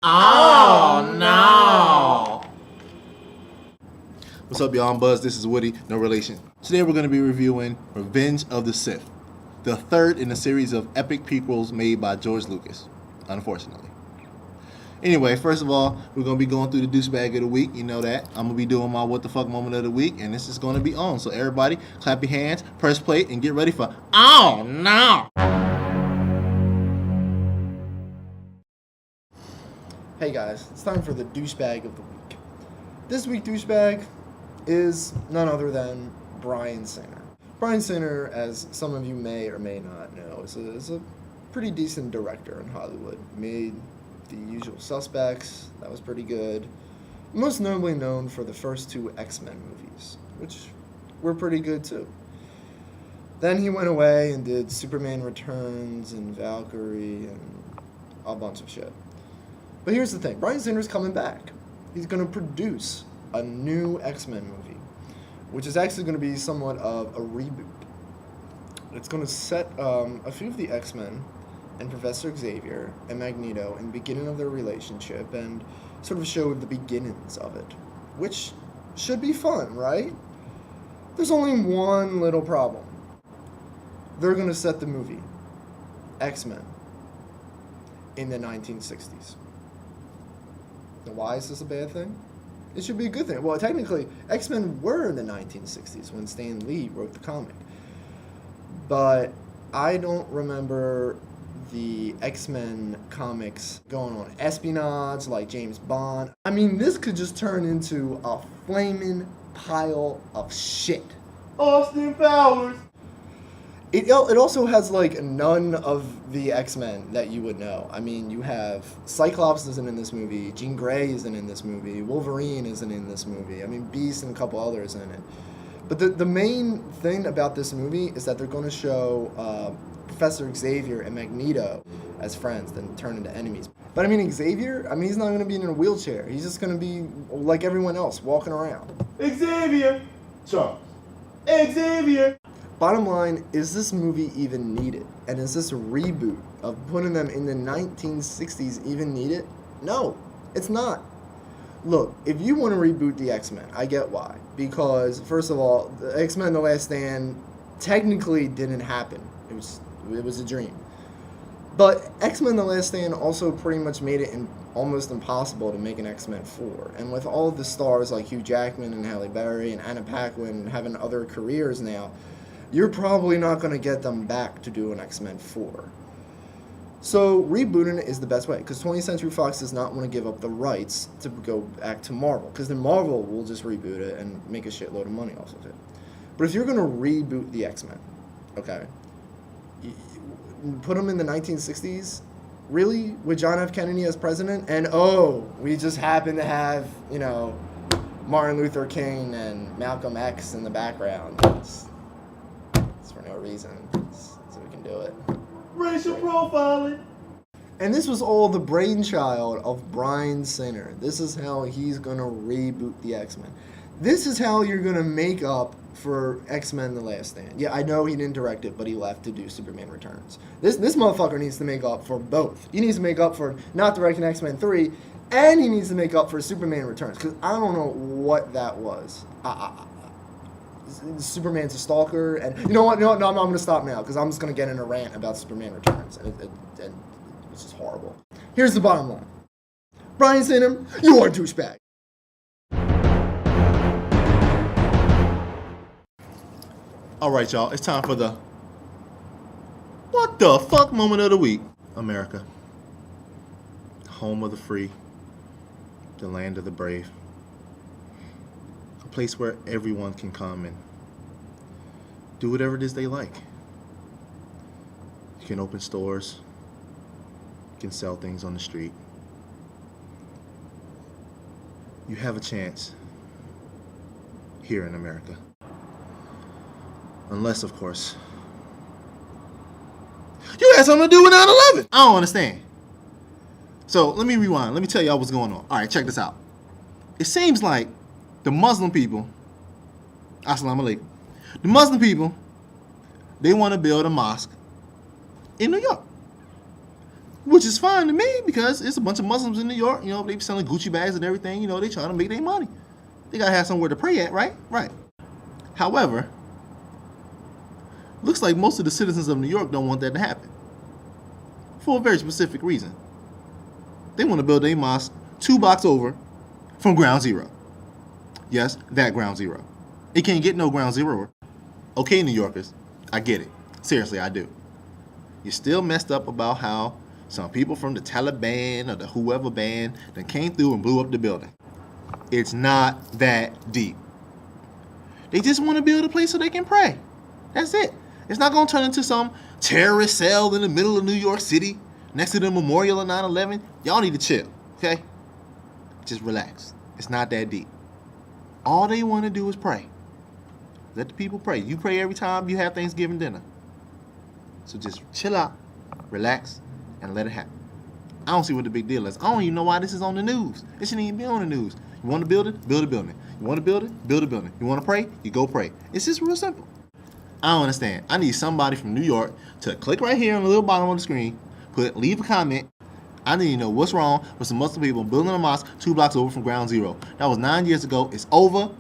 Oh no! What's up, y'all? I'm Buzz. This is Woody, no relation. Today we're going to be reviewing Revenge of the Sith, the third in a series of epic prequels made by George Lucas, unfortunately. Anyway, first of all, we're going to be going through the douchebag of the week. You know that. I'm going to be doing my what the fuck moment of the week, and this is going to be on. So everybody, clap your hands, press play, and get ready for oh no! Hey guys, it's time for the douchebag of the week. This week douchebag is none other than Bryan Singer. Bryan Singer, as some of you may or may not know, is a pretty decent director in Hollywood. Made The Usual Suspects, that was pretty good. Most notably known for the first two X-Men movies, which were pretty good too. Then he went away and did Superman Returns and Valkyrie and a bunch of shit. But here's the thing, Bryan Singer's coming back. He's going to produce a new X-Men movie, which is actually going to be somewhat of a reboot. It's going to set a few of the X-Men and Professor Xavier and Magneto in the beginning of their relationship and sort of show the beginnings of it, which should be fun, right? There's only one little problem. They're going to set the movie, X-Men, in the 1960s. Now, why is this a bad thing? It should be a good thing. Well, technically, X-Men were in the 1960s when Stan Lee wrote the comic. But I don't remember the X-Men comics going on espionage like James Bond. I mean, this could just turn into a flaming pile of shit. Austin Powers! It also has, like, none of the X-Men that you would know. I mean, you have Cyclops isn't in this movie, Jean Grey isn't in this movie, Wolverine isn't in this movie, I mean, Beast and a couple others in it. But the main thing about this movie is that they're going to show Professor Xavier and Magneto as friends, then turn into enemies. But I mean, Xavier, I mean, he's not going to be in a wheelchair. He's just going to be like everyone else, walking around. Xavier! Charles. Xavier! Bottom line, is this movie even needed? And is this reboot of putting them in the 1960s even needed? No, it's not. Look, if you want to reboot the X-Men, I get why. Because, first of all, the X-Men The Last Stand technically didn't happen. It was a dream. But X-Men The Last Stand also pretty much made it almost impossible to make an X-Men 4. And with all of the stars like Hugh Jackman and Halle Berry and Anna Paquin having other careers now, you're probably not going to get them back to do an X-Men 4. So rebooting it is the best way, because 20th Century Fox does not want to give up the rights to go back to Marvel, because then Marvel will just reboot it and make a shitload of money off of it. But if you're going to reboot the X-Men, okay, put them in the 1960s, really, with John F. Kennedy as president, and we just happen to have, Martin Luther King and Malcolm X in the background. It's for no reason, so we can do it. Racial profiling. And this was all the brainchild of Bryan Singer. This is how he's gonna reboot the X-Men. This is how you're gonna make up for X-Men The Last Stand. Yeah, I know he didn't direct it, but he left to do Superman Returns. This motherfucker needs to make up for both. He needs to make up for not directing X-Men 3, and he needs to make up for Superman Returns, because I don't know what that was. Superman's a stalker, and you know what? No, I'm going to stop now, because I'm just going to get in a rant about Superman Returns, and it's just horrible. Here's the bottom line. Bryan Singer, you are a douchebag. All right, y'all. It's time for the what the fuck moment of the week. America, home of the free, the land of the brave, a place where everyone can come and do whatever it is they like. You can open stores, you can sell things on the street. You have a chance here in America. Unless, of course, you had something to do with 9/11. I don't understand. So let me rewind. Let me tell y'all what's going on. All right, check this out. It seems like the Muslim people, Assalamu alaikum, the Muslim people, they want to build a mosque in New York. Which is fine to me because it's a bunch of Muslims in New York. You know, they be selling Gucci bags and everything. You know, they trying to make their money. They gotta have somewhere to pray at, right? Right. However, looks like most of the citizens of New York don't want that to happen. For a very specific reason. They want to build a mosque 2 blocks over from ground zero. Yes, that ground zero. It can't get no ground zero. Okay, New Yorkers, I get it. Seriously, I do. You're still messed up about how some people from the Taliban or the whoever band that came through and blew up the building. It's not that deep. They just want to build a place so they can pray. That's it. It's not going to turn into some terrorist cell in the middle of New York City next to the memorial of 9/11. Y'all need to chill, okay? Just relax. It's not that deep. All they want to do is pray. Let the people pray. You pray every time you have Thanksgiving dinner. So just chill out, relax, and let it happen. I don't see what the big deal is. I don't even know why this is on the news. It shouldn't even be on the news. You want to build it? Build a building. You want to build it? Build a building. You want to pray? You go pray. It's just real simple. I don't understand. I need somebody from New York to click right here on the little bottom of the screen, leave a comment. I need to know what's wrong with some Muslim people building a mosque 2 blocks over from ground zero. That was 9 years ago. It's over.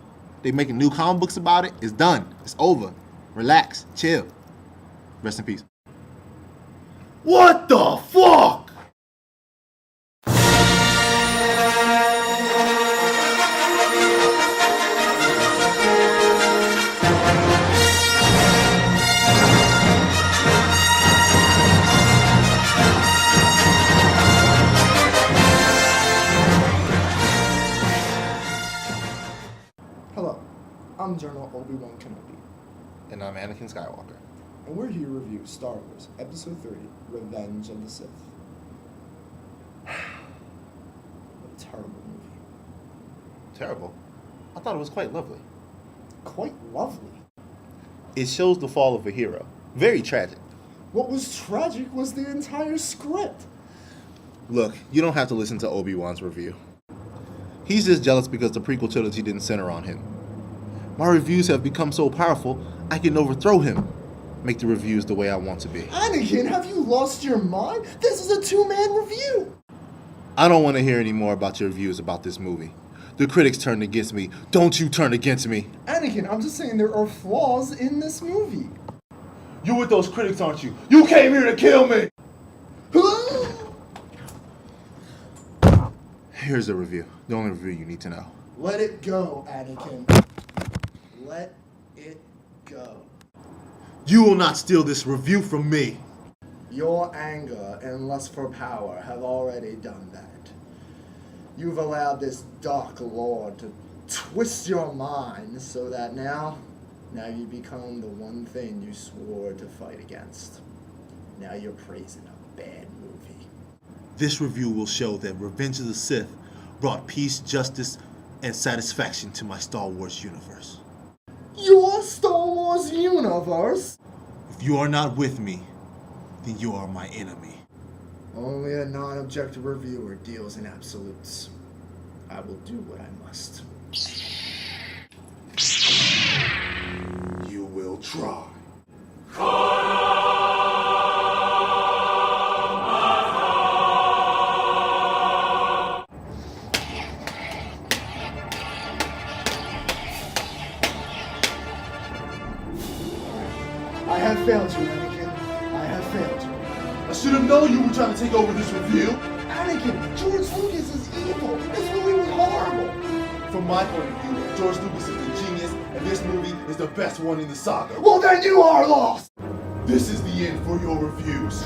They making new comic books about it. It's done. It's over. Relax. Chill. Rest in peace. What the fuck? Hello, I'm General Obi-Wan Kenobi, And I'm Anakin Skywalker. and we're here to review Star Wars Episode 30, Revenge of the Sith. What a terrible movie. Terrible. I thought it was quite lovely. Quite lovely. It shows the fall of a hero. Very tragic. What was tragic was the entire script. Look, you don't have to listen to Obi-Wan's review. He's just jealous because the prequel trilogy didn't center on him. My reviews have become so powerful, I can overthrow him. Make the reviews the way I want to be. Anakin, have you lost your mind? This is a two-man review. I don't want to hear any more about your reviews about this movie. The critics turned against me. Don't you turn against me. Anakin, I'm just saying there are flaws in this movie. You with those critics, aren't you? You came here to kill me! Here's the review. The only review you need to know. Let it go, Anakin. Let it go. You will not steal this review from me. Your anger and lust for power have already done that. You've allowed this dark lord to twist your mind so that now you become the one thing you swore to fight against. Now you're praising a bad movie. This review will show that Revenge of the Sith brought peace, justice, and satisfaction to my Star Wars universe. Your Star Wars universe? If you are not with me, then you are my enemy. Only a non-objective reviewer deals in absolutes. I will do what I must. You will try. I have failed you, Anakin. I have failed you. I should have known you were trying to take over this review. Anakin, George Lucas is evil. This movie was horrible. From my point of view, George Lucas is the genius, and this movie is the best one in the saga. Well, then you are lost. This is the end for your reviews.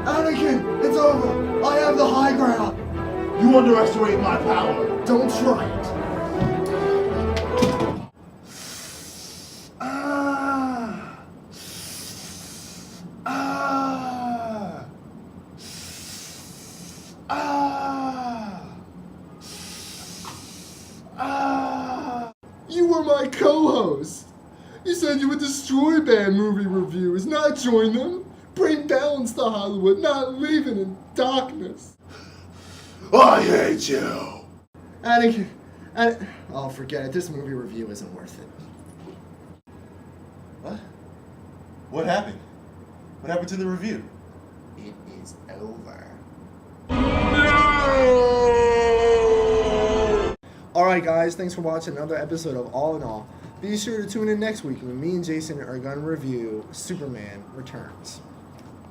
Anakin, it's over. I have the high ground. You underestimate my power. Don't try it. You were my co-host. You said you would destroy bad movie reviews, not join them. Bring balance to Hollywood, not leave it in darkness. I hate you. Anakin, oh, forget it. This movie review isn't worth it. What? What happened? What happened to the review? It is over. Alright guys, thanks for watching another episode of All in All. Be sure to tune in next week when me and Jason are going to review Superman Returns.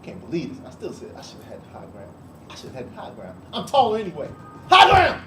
I can't believe this. I still said I should have had high ground. I'm taller anyway. High ground!